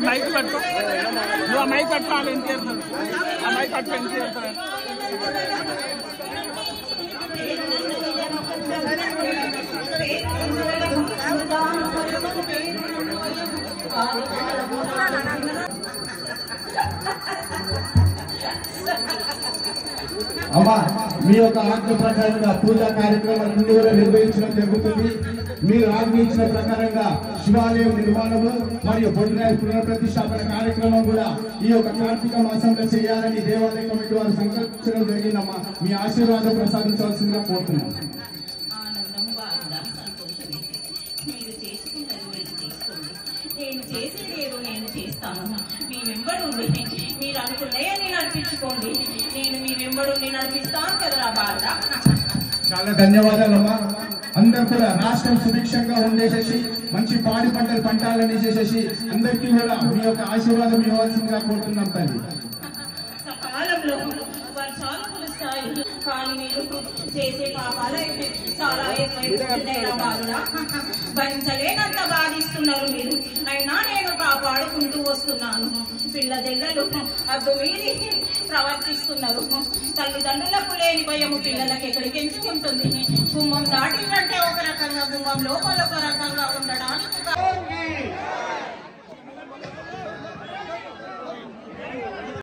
Mic పట్టుకో, నువ్వు ఆ మైక్ పట్టుకోవాలి. ఎంత చేస్తాను ఆ మైక్ పట్టుకో, ఎంత చేస్తాను. అమ్మా మీ యొక్క ఆజ్ఞ ప్రకారంగా పూజా కార్యక్రమాలు కూడా నిర్వహించడం జరుగుతుంది. మీరు ఆజ్ఞించిన ప్రకారంగా శివాలయం నిర్మాణము మరియు బొడ్డురాయి పునఃప్రతిష్టాపన కార్యక్రమం కూడా ఈ యొక్క కార్తీక మాసంలో చేయాలని దేవాలయ కమిటీ వారు సంకల్పించడం జరిగిందమ్మా. మీ ఆశీర్వాదం ప్రసాదించవలసిందిగా కోరుతున్నాం. నేను చేసేదేదో నేను చేస్తాను. మీ వెంబడుండి మీరు అనుకున్నాయే నేను నడిపించుకోండి. నేను మీ వెంబడుండి నడిపిస్తాను కదరా బాధ. చాలా ధన్యవాదాలమ్మా. అందరూ కూడా రాష్ట్రం సుభిక్షంగా ఉండేసేసి మంచి పాడి పంటలు పంటాలని చేసేసి అందరికీ కూడా మీ యొక్క ఆశీర్వాదం ఇవ్వాల్సిందిగా కోరుతున్నాం తల్లి. సకాలంలో వర్షాలు కురుస్తాయి, కానీ మీరు చేసే పాపాలు అయితే చాలా ఎక్కువైపోతున్నాయిరా బాధుడా. భరించలేనంత బాధిస్తున్నారు మీరు. అయినా నేను కాపాడుకుంటూ వస్తున్నాను. పిల్లదెల్లలు అద్దు మీది ప్రవర్తిస్తున్నారు. తల్లిదండ్రులకు లేని భయము పిల్లలకు ఎక్కడికి ఎంచుకుంటుంది. గుమ్మం దాటిందంటే ఒక రకంగా, గుమ్మం లోపల ఒక రకంగా ఉండడానికి